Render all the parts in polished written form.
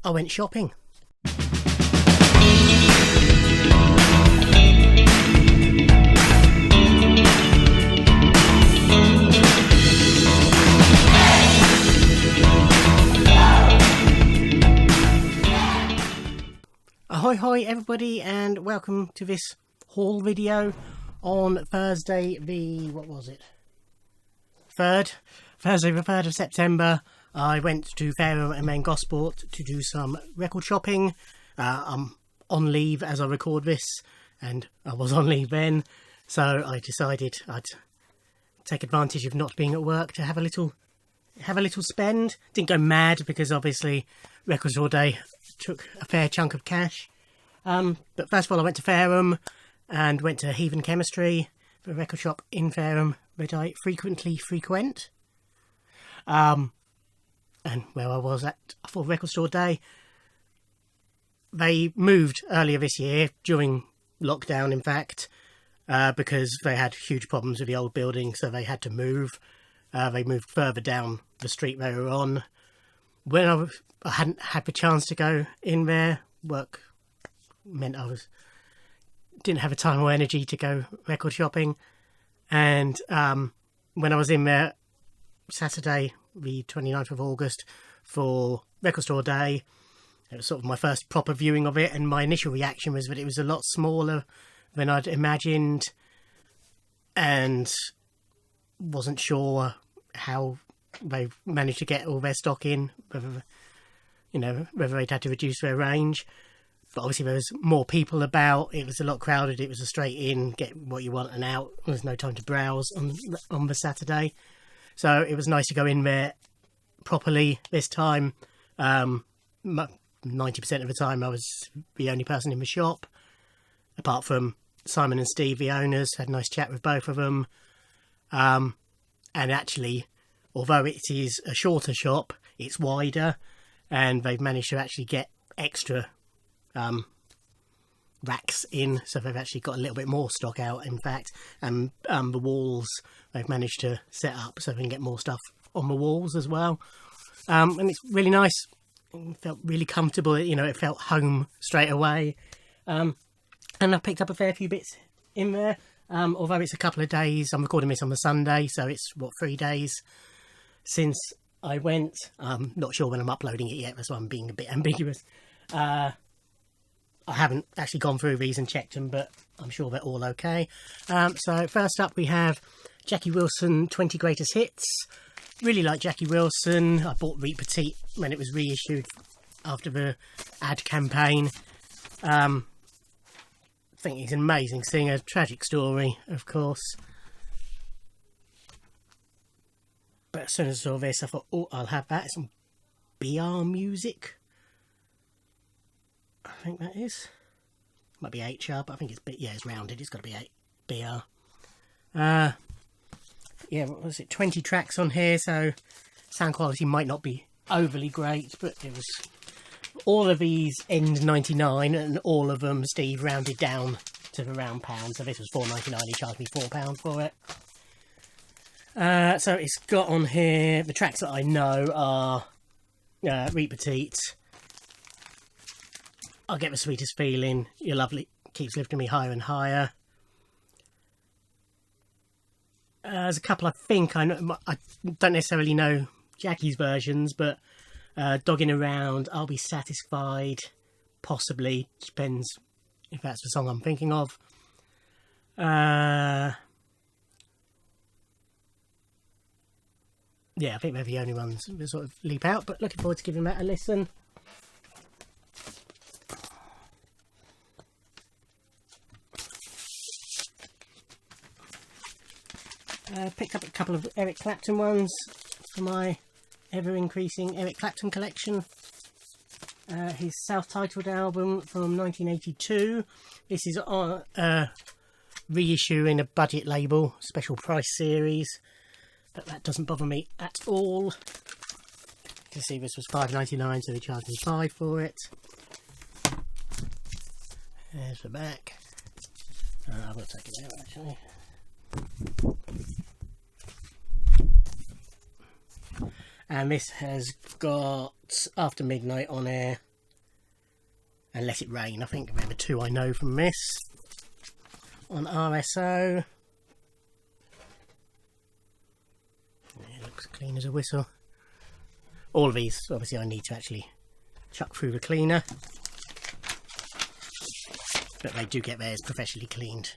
I went shopping. Ahoy hoy everybody, and welcome to this haul video on Thursday the, what was it? Thursday the 3rd of September. I went to Fareham and Main Gosport to do some record shopping. I'm on leave as I record this, and I was on leave then, so I decided I'd take advantage of not being at work to have a little spend. Didn't go mad because obviously Record Store Day took a fair chunk of cash. But first of all, I went to Fareham and went to Heathen Chemistry, the record shop in Fareham that I frequently frequent. And where I was at for Record Store Day, they moved earlier this year, during lockdown in fact, because they had huge problems with the old building, so they had to move. They moved further down the street they were on. When I hadn't had the chance to go in there, work meant I didn't have the time or energy to go record shopping. And when I was in there Saturday, the 29th of August, for Record Store Day, it was sort of my first proper viewing of it, and my initial reaction was that it was a lot smaller than I'd imagined, and wasn't sure how they managed to get all their stock in, whether they'd had to reduce their range. But obviously there was more people about, it was a lot crowded, it was a straight in, get what you want and out. There was no time to browse on the Saturday. So it was nice to go in there properly this time. 90% of the time I was the only person in the shop, apart from Simon and Steve, the owners. Had a nice chat with both of them. And actually, although it is a shorter shop, it's wider, and they've managed to actually get extra racks in, so they've actually got a little bit more stock out in fact, and the walls they've managed to set up so they can get more stuff on the walls as well. And it's really nice. It felt really comfortable, it felt home straight away. And I picked up a fair few bits in there, although it's a couple of days. I'm recording this on the Sunday, so it's 3 days since I went. I'm not sure when I'm uploading it yet, that's why I'm being a bit ambiguous. I haven't actually gone through these and checked them, but I'm sure they're all okay. So first up we have Jackie Wilson 20 Greatest Hits. Really like Jackie Wilson. I bought Reet Petite when it was reissued after the ad campaign. I think he's an amazing singer. Tragic story, of course. But as soon as I saw this, I thought, oh, I'll have that. It's some BR music. I think that is. Might be HR, but I think it's rounded. It's got to be BR. Yeah, what was it? 20 tracks on here, so sound quality might not be overly great, but it was. All of these end 99, and all of them Steve rounded down to the round pound. So this was £4.99. He charged me £4 for it. So it's got on here the tracks that I know are Reet Petite, I'll Get the Sweetest Feeling, You're Lovely, Keeps Lifting Me Higher and Higher. There's a couple I think I know. I don't necessarily know Jackie's versions, but Dogging Around, I'll Be Satisfied, possibly, depends if that's the song I'm thinking of. Yeah, I think they're the only ones that sort of leap out, but looking forward to giving that a listen. Picked up a couple of Eric Clapton ones for my ever-increasing Eric Clapton collection. His self-titled album from 1982. This is on reissue in a budget label, special price series, but that doesn't bother me at all. You can see this was £5.99, so they charged me £5 for it. There's the back. I will take it out actually. And this has got After Midnight on here, and Let It Rain. I think they're the two I know from this. On RSO. It looks clean as a whistle. All of these, obviously, I need to actually chuck through the cleaner. But they do get theirs professionally cleaned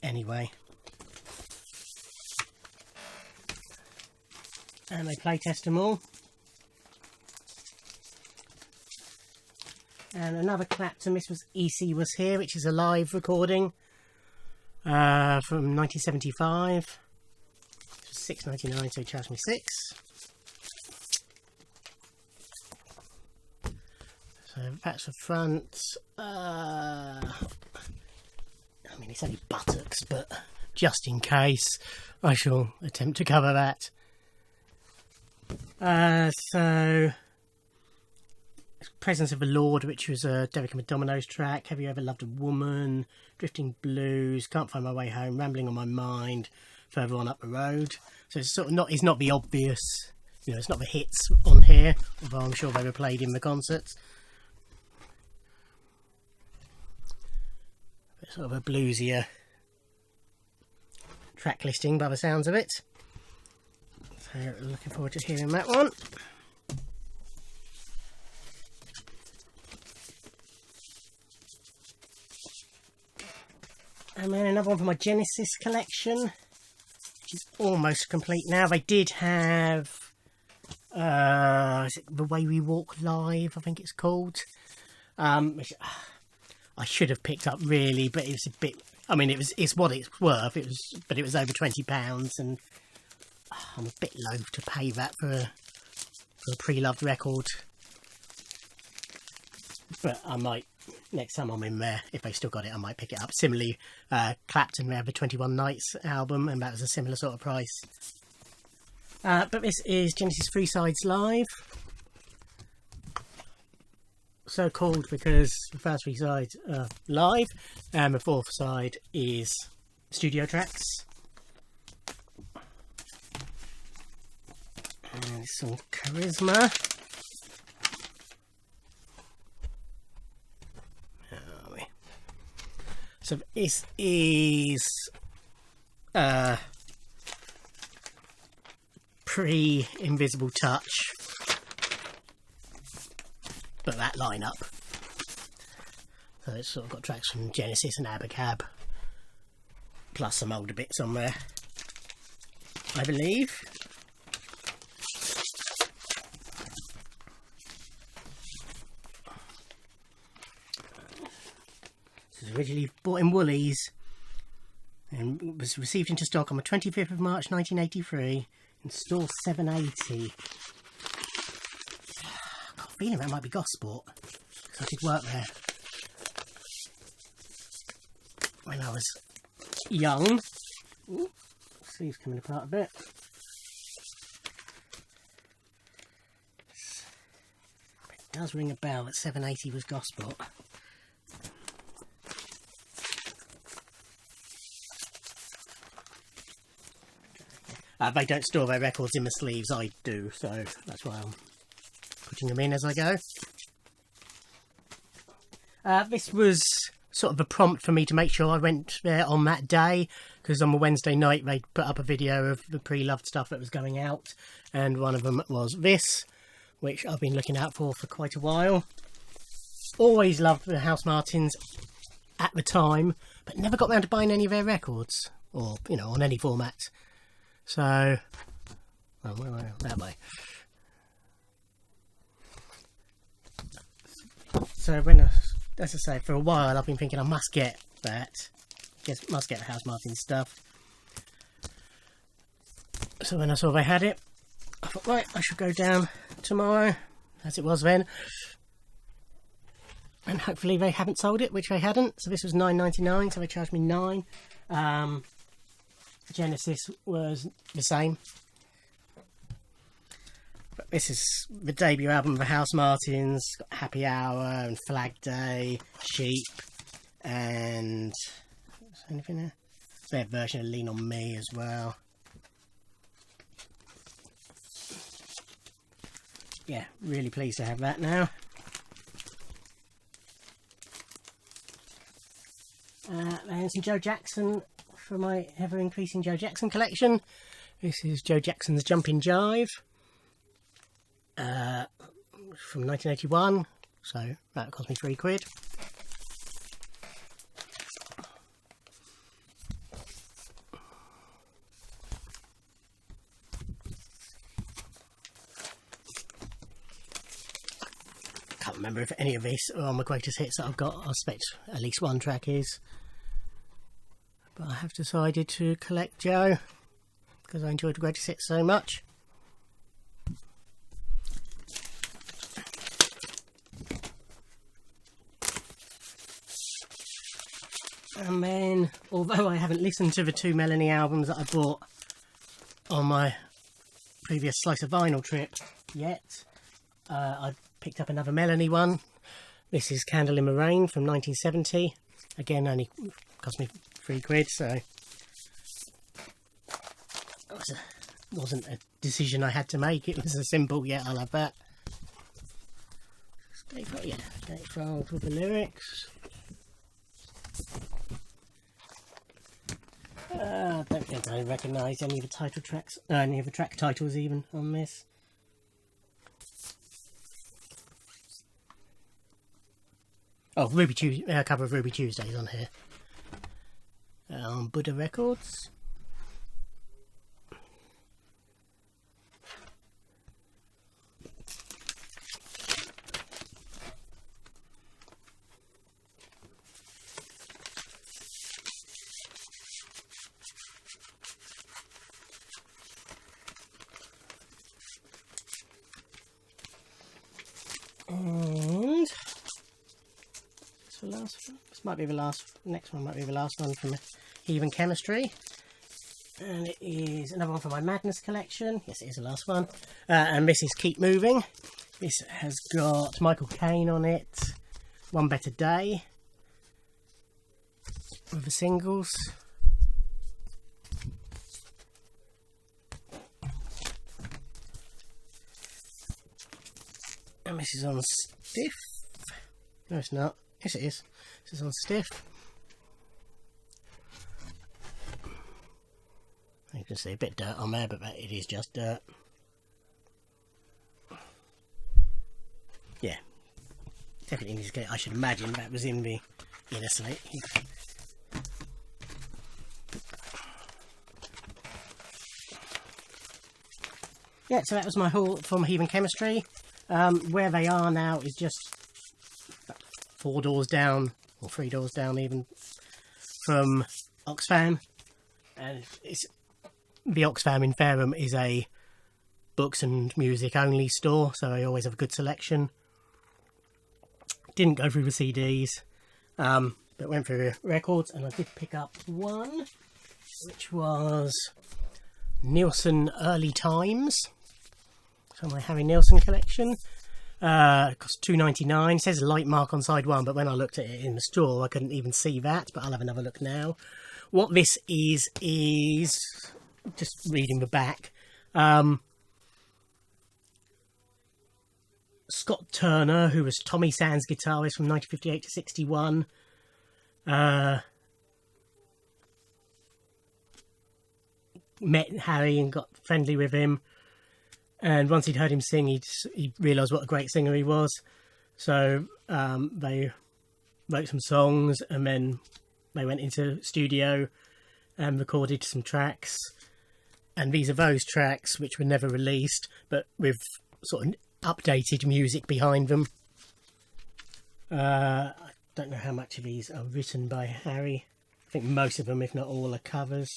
anyway. And they play test them all. And another Clapton, this was EC Was Here, which is a live recording from 1975. It was $6.99, so he charged me $6. So that's the front. I mean, it's only buttocks, but just in case, I shall attempt to cover that. So, Presence of the Lord, which was a Derek and the Dominoes track. Have You Ever Loved a Woman? Drifting Blues. Can't Find My Way Home. Rambling on My Mind. Further On Up the Road. So it's sort of not. It's not the obvious. You know, it's not the hits on here. Although I'm sure they were played in the concerts. It's sort of a bluesier track listing by the sounds of it. So looking forward to hearing that one. And then another one from my Genesis collection, which is almost complete now. They did have, is it The Way We Walk Live, I think it's called. Which I should have picked up really, but it's a bit, I mean, it's what it's worth. But it was over £20, and I'm a bit loath to pay that for a pre-loved record. But I might, next time I'm in there, if they still got it, I might pick it up. Similarly, Clapton, they have the 21 Nights album, and that was a similar sort of price. But this is Genesis Three Sides Live. So called because the first three sides are live, and the fourth side is studio tracks. And some Charisma. So this is pre-Invisible Touch, but that lineup. So it's sort of got tracks from Genesis and Abacab, plus some older bits on there, I believe. Originally bought in Woolies and was received into stock on the 25th of March 1983 in store 780. I've got a feeling that might be Gosport, because I did work there when I was young. Ooh, sleeve's coming apart a bit. It does ring a bell that 780 was Gosport. They don't store their records in the sleeves, I do, so that's why I'm putting them in as I go. This was sort of a prompt for me to make sure I went there on that day, because on a Wednesday night they put up a video of the pre-loved stuff that was going out, and one of them was this, which I've been looking out for quite a while. Always loved the House Martins at the time, but never got round to buying any of their records, or, you know, on any format. So, that way. So when, as I say, for a while I've been thinking I must get that. Must get the House Martin stuff. So when I saw they had it, I thought, right, I should go down tomorrow, as it was then. And hopefully they haven't sold it, which they hadn't. So this was $9.99, so they charged me $9. Genesis was the same. But this is the debut album of the House Martins. Got Happy Hour and Flag Day, Sheep, and is there anything there? Their version of Lean on Me as well. Yeah, really pleased to have that now. And some Joe Jackson from my ever-increasing Joe Jackson collection. This is Joe Jackson's Jumpin' Jive from 1981, so that cost me £3. Can't remember if any of these are on my greatest hits that I've got. I expect at least one track is. But I have decided to collect Joe because I enjoyed the greatest hits so much. And then, although I haven't listened to the 2 Melanie albums that I bought on my previous Slice of Vinyl trip yet, I picked up another Melanie one. This is Candle in the Rain from 1970. Again, only cost me £3, so it wasn't a decision I had to make. It was a simple, yeah, I'll have that. Gatefold with the lyrics. I don't think I recognise any of the title tracks, any of the track titles even on this. Oh, cover of Ruby Tuesdays on here. Buddha Records. And this might be the last. Next one might be the last one from Heathen Chemistry, and it is another one from my Madness collection. Yes, it is the last one. And this is Keep Moving. This has got Michael Caine on it. One Better Day with the singles. And this is on Stiff. No, it's not. Yes, it is. This is on Stiff. You can see a bit of dirt on there, but it is just dirt. Yeah, definitely needs to get. I should imagine that was in the inner slate. Yeah, so that was my haul from Heathen Chemistry. Where they are now is just 4 doors down, or 3 doors down even, from Oxfam. And the Oxfam in Fareham is a books and music only store, so I always have a good selection. Didn't go through the CDs, but went through the records, and I did pick up one, which was Nielsen Early Times from my Harry Nilsson collection. It cost £2.99. It says a light mark on side 1, but when I looked at it in the store I couldn't even see that, but I'll have another look now. What this is just reading the back. Scott Turner, who was Tommy Sand's guitarist from 1958 to 61, met Harry and got friendly with him, and once he'd heard him sing, he realised what a great singer he was. So they wrote some songs, and then they went into studio and recorded some tracks. And these are those tracks which were never released, but with sort of updated music behind them. I don't know how much of these are written by Harry. I think most of them, if not all, are covers.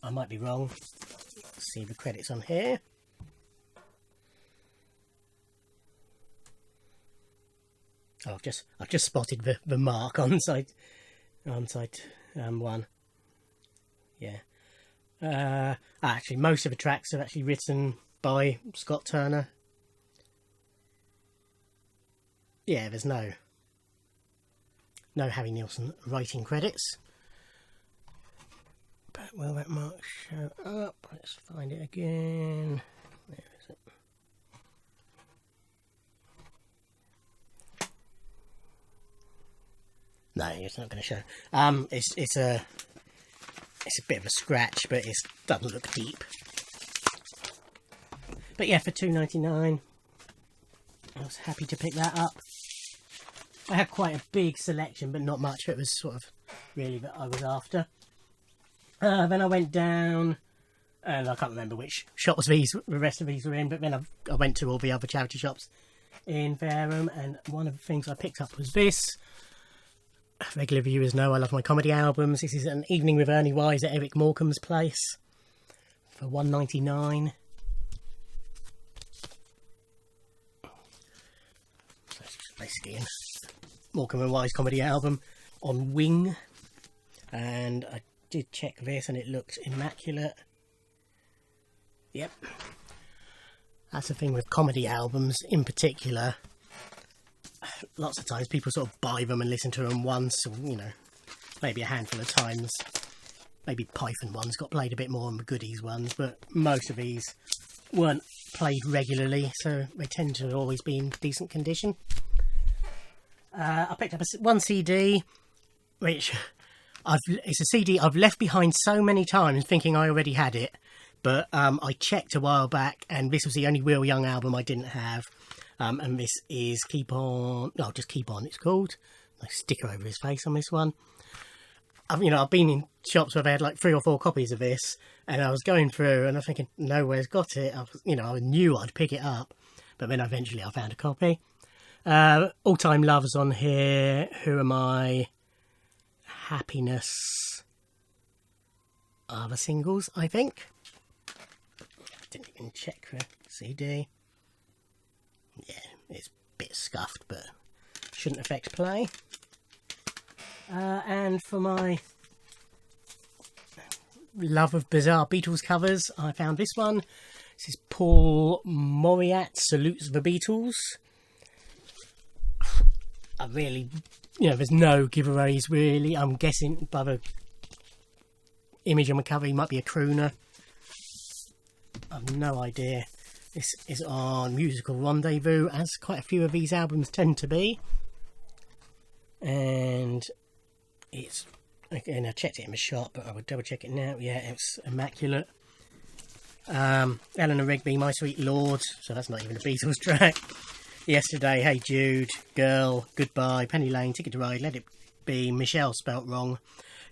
I might be wrong. Let's see the credits on here. Oh, I've just spotted the mark on side 1. Yeah. Actually, most of the tracks are actually written by Scott Turner. Yeah, there's no Harry Nilsson writing credits. But will that mark show up? Let's find it again. Where is it? No, it's not going to show. It's a bit of a scratch, but it doesn't look deep. But yeah, for £2.99, I was happy to pick that up. I had quite a big selection, but not much. It was sort of really that I was after. Then I went down, and I can't remember which shops the rest of these were in, but then I went to all the other charity shops in Fareham, and one of the things I picked up was this. Regular viewers know I love my comedy albums. This is An Evening with Ernie Wise at Eric Morecambe's place for £1.99. So it's basically a Morecambe and Wise comedy album on wing, and I did check this and it looks immaculate. Yep, that's the thing with comedy albums in particular. Lots of times people sort of buy them and listen to them once, or, you know, maybe a handful of times. Maybe Python ones got played a bit more than the Goodies ones, but most of these weren't played regularly, so they tend to always be in decent condition. I picked up one CD, which it's a CD I've left behind so many times thinking I already had it, but I checked a while back and this was the only Will Young album I didn't have. And this is Keep On, no, just Keep On it's called. Nice sticker over his face on this one. I've been in shops where they had like 3 or 4 copies of this, and I was going through and I'm thinking, nowhere's got it. I knew I'd pick it up, but then eventually I found a copy. All Time Love's on here. Who Am I? Happiness. Other singles, I think. Didn't even check the CD. Yeah, it's a bit scuffed, but shouldn't affect play. And for my love of bizarre Beatles covers, I found this one. This is Paul Moriat Salutes the Beatles. I really, there's no giveaways really. I'm guessing by the image on the cover he might be a crooner. I've no idea. This is on Musical Rendezvous, as quite a few of these albums tend to be. And it's, again, I checked it in the shop, but I would double check it now. Yeah, it's immaculate. Eleanor Rigby, My Sweet Lord, so that's not even a Beatles track. Yesterday, Hey Jude, Girl, Goodbye, Penny Lane, Ticket to Ride, Let It Be, Michelle spelt wrong,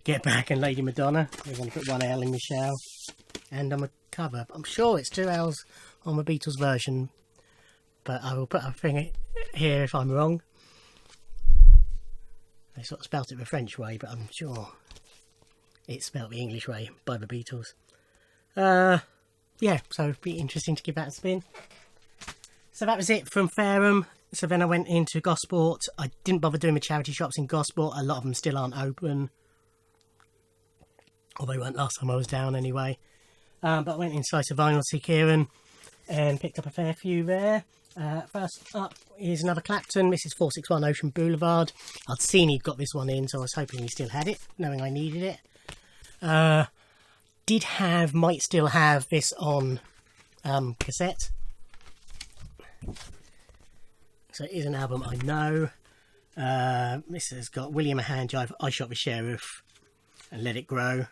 Get Back, and Lady Madonna. We're going to put one L in Michelle. And on the cover, I'm sure it's 2 L's on the Beatles version, but I will put a thing here if I'm wrong. They sort of spelt it the French way, but I'm sure it's spelt the English way by the Beatles. Yeah, so it'd be interesting to give that a spin. So that was it from Fareham. So then I went into Gosport. I didn't bother doing the charity shops in Gosport. A lot of them still aren't open, or they weren't last time I was down anyway. But I went inside to Vinyl Sea Kieran and picked up a fair few there. First up is another Clapton. This is 461 Ocean Boulevard. I'd seen he'd got this one in, so I was hoping he still had it, knowing I needed it. Might still have this on cassette. So it is an album I know. This has got William Handjive, I Shot the Sheriff, and Let It Grow.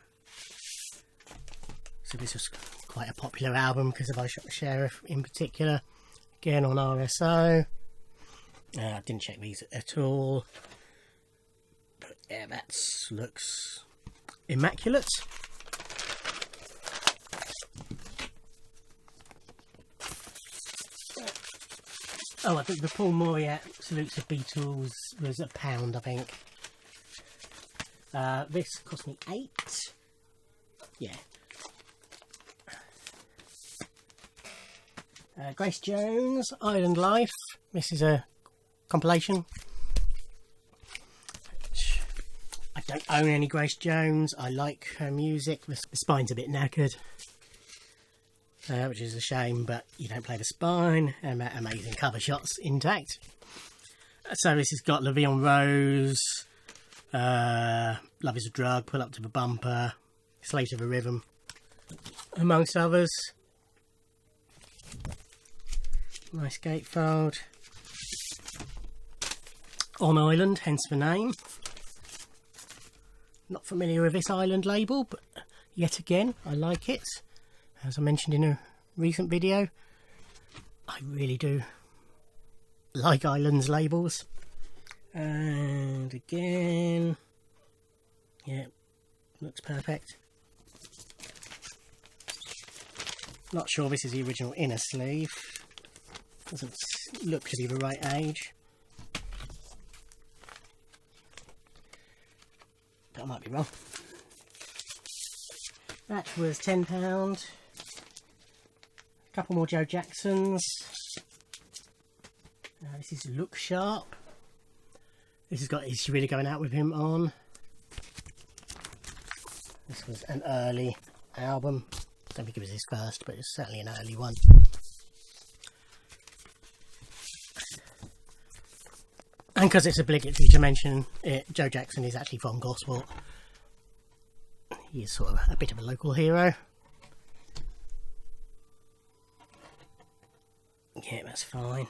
So this was quite a popular album because of I Shot the Sheriff in particular. Again on RSO. I didn't check these at all. But yeah, that looks immaculate. Oh, I think the Paul Moriat Salutes the Beatles was £1, I think. This cost me £8. Yeah. Grace Jones, Island Life. This is a compilation. I don't own any Grace Jones. I like her music. The spine's a bit knackered, which is a shame, but you don't play the spine, and that amazing cover shot's intact. So this has got La Vie en Rose, Love is a Drug, Pull Up to the Bumper, Slave to the Rhythm, amongst others. Nice gatefold. On Island, hence the name. Not familiar with this island label, but yet again, I like it. As I mentioned in a recent video, I really do like islands labels. And again, yeah, looks perfect. Not sure this is the original inner sleeve. Doesn't look to be the right age. But I might be wrong. That was £10. A couple more Joe Jacksons. This is Look Sharp. This has got Is She Really Going Out With Him on. This was an early album. Don't think it was his first, but it's certainly an early one. And because it's obligatory to mention it, Joe Jackson is actually from Gosport. He is sort of a bit of a local hero. Yeah, that's fine.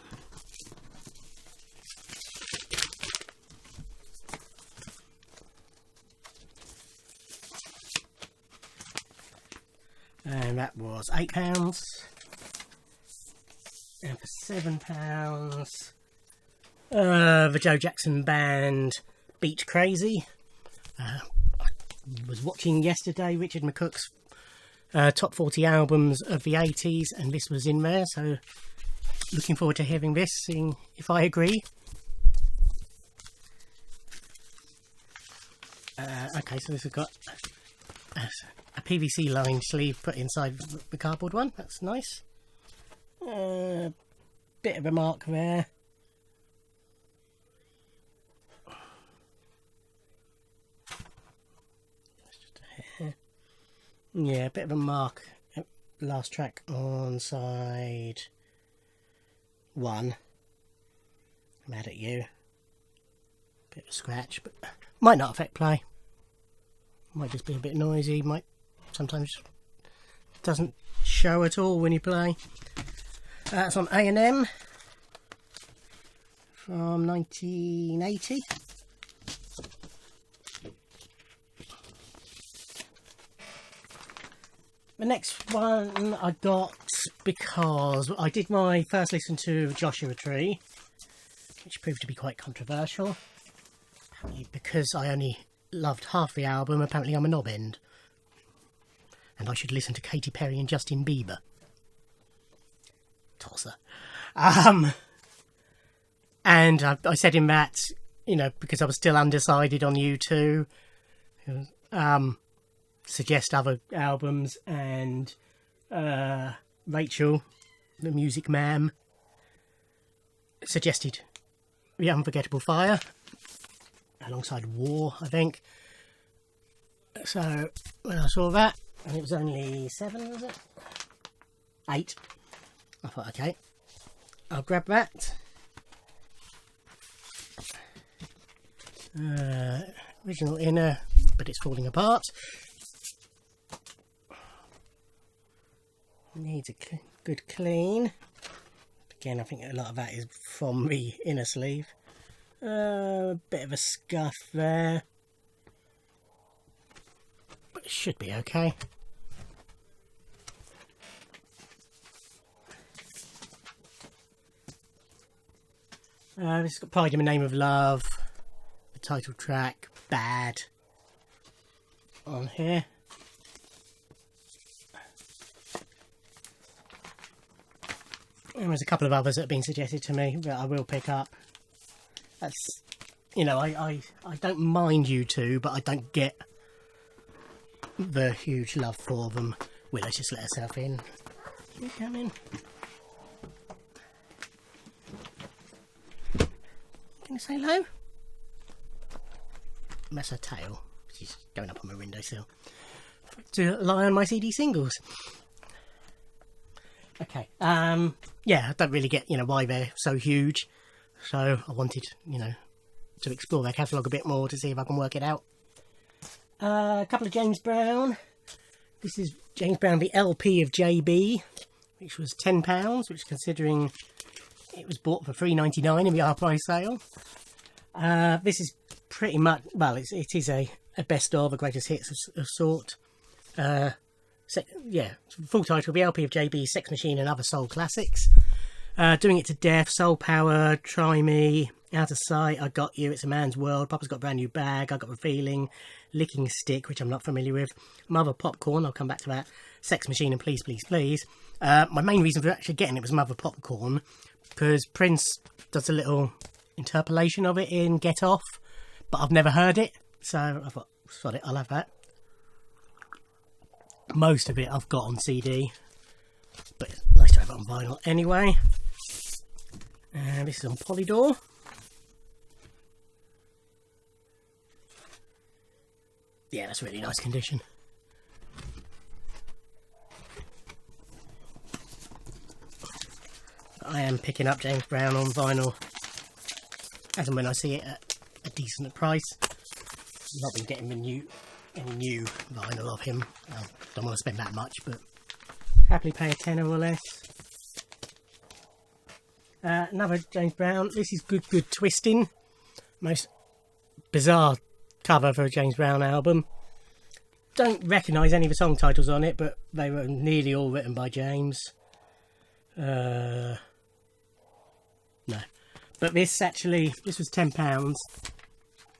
And that was £8. And for £7, the Joe Jackson band Beat Crazy. I was watching yesterday Richard McCook's top 40 albums of the 80s, and this was in there, so looking forward to hearing this, seeing if I agree. Okay, so this has got a PVC lined sleeve put inside the cardboard one. That's nice. Bit of a mark there. Just a hair. Yeah, a bit of a mark. Last track on side 1. Mad at You. Bit of a scratch, but might not affect play. Might just be a bit noisy. Might sometimes doesn't show at all when you play. That's on A&M from 1980. The next one I got because I did my first listen to Joshua Tree, which proved to be quite controversial. Apparently, because I only loved half the album, apparently I'm a knob end. And I should listen to Katy Perry and Justin Bieber. Tosser. And I said in that, you know, because I was still undecided on U2, suggest other albums, and Rachel, the music ma'am, suggested The Unforgettable Fire, alongside War, I think. So when I saw that, and it was only 7, was it? 8. I thought, okay, I'll grab that. Original inner, but it's falling apart. Needs a good clean. Again, I think a lot of that is from the inner sleeve. A bit of a scuff there, but it should be okay. This has got Pride in the Name of Love, the title track, Bad, on here. And there's a couple of others that have been suggested to me that I will pick up. That's, you know, I don't mind U2, but I don't get the huge love for them. Well, let's just let herself in. You come in. Can you say hello? That's her tail. She's going up on my windowsill to lie on my CD singles. Okay, yeah, I don't really get, you know, why they're so huge, so I wanted, you know, to explore their catalogue a bit more to see if I can work it out. A couple of James Brown. This is James Brown, the LP of JB, which was £10, which, considering it was bought for $3.99 in the half price sale. This is pretty much, well, it is a a best of, a greatest hits of sort. Yeah, full title, the LP of JB's Sex Machine and Other Soul Classics. Doing It to Death, Soul Power, Try Me, Out of Sight, I Got You, It's a Man's World, Papa's Got a Brand New Bag, I Got the Feeling, Licking Stick, which I'm not familiar with, Mother Popcorn, I'll come back to that, Sex Machine and Please Please Please. My main reason for actually getting it was Mother Popcorn, because Prince does a little interpolation of it in Get Off, but I've never heard it, so I thought, sod it, I'll have that. Most of it I've got on CD, but it's nice to have it on vinyl anyway. And this is on Polydor. Yeah, that's really nice condition. I am picking up James Brown on vinyl as and when I see it at a decent price. I've not been getting any new vinyl of him. I don't want to spend that much, but happily pay a tenner or less. Another James Brown. This is Good Good Twisting. Most bizarre cover for a James Brown album. Don't recognise any of the song titles on it, but they were nearly all written by James. No. But this was £10.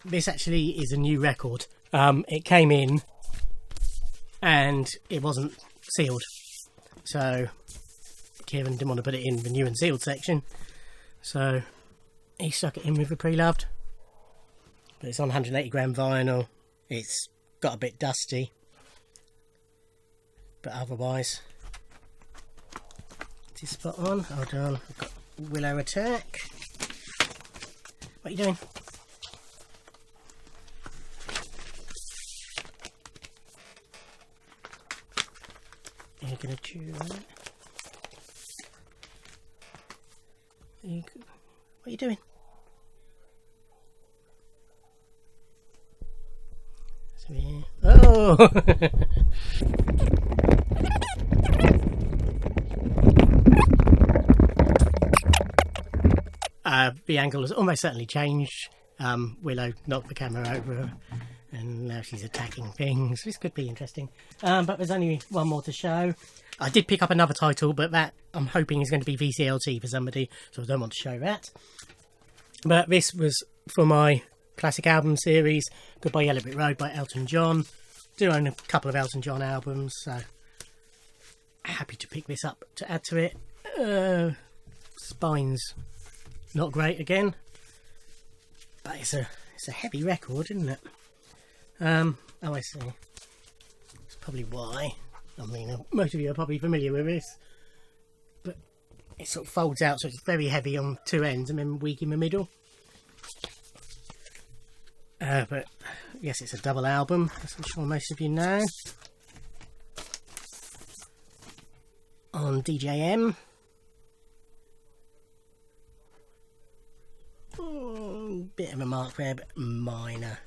This actually is a new record. It came in and it wasn't sealed. So Kieran didn't want to put it in the new and sealed section, so he stuck it in with the pre-loved. But it's on 180 gram vinyl. It's got a bit dusty, but otherwise it's spot on. Hold on, I've got Willow Attack. What are you doing? You're gonna chew that. What are you doing? So, yeah. Oh! The angle has almost certainly changed. Willow knocked the camera over and now she's attacking things. This could be interesting. But there's only one more to show. I did pick up another title, but that I'm hoping is going to be VCLT for somebody, so I don't want to show that. But this was for my classic album series, Goodbye Yellow Brick Road by Elton John. Do own a couple of Elton John albums, so happy to pick this up to add to it. Spine's not great again, but it's a heavy record, isn't it? Oh, I see. That's probably why. I mean, most of you are probably familiar with this, but it sort of folds out, so it's very heavy on two ends and then weak in the middle. But yes, it's a double album, as I'm sure most of you know. On DJM. Bit of a mark there, but minor.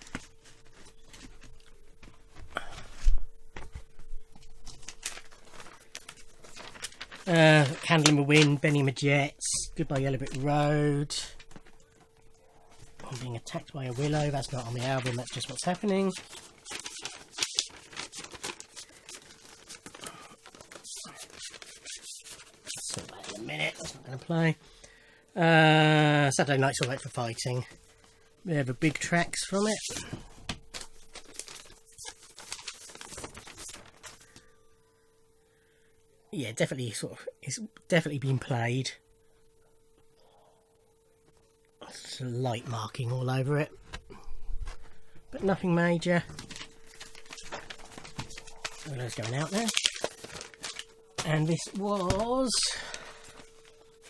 Candle in the Wind, Benny and the Jets, Goodbye Yellow Brick Road. I'm being attacked by a willow, that's not on the album, that's just what's happening. So that in a minute, that's not going to play. Saturday Night's Alright for Fighting. We have the big tracks from it. Yeah, definitely it's definitely been played. Slight marking all over it, but nothing major. Willow's going out there. And this was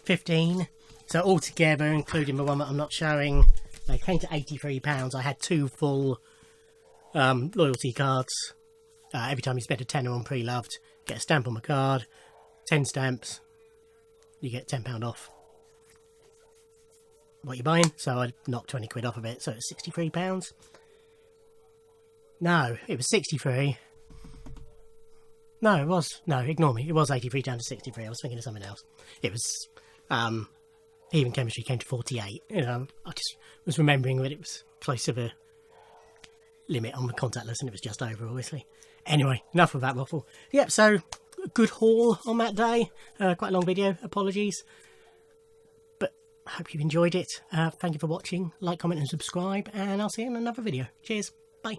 15. So altogether, including the one that I'm not showing, they came to £83. I had two full loyalty cards. Every time you spend a tenner on pre-loved, get a stamp on my card. 10 stamps, you get £10 off what you're buying. So I knocked 20 quid off of it, so it's £63. No, it was 63. No, it was, no, ignore me, it was 83 down to 63. I was thinking of something else. It was Heathen Chemistry came to 48. You know, I just was remembering that it was close to the limit on the contactless and it was just over, obviously. Anyway, enough of that waffle. Yep, so good haul on that day. Quite a long video, apologies. But I hope you enjoyed it. Thank you for watching. Like, comment and subscribe, and I'll see you in another video. Cheers. Bye.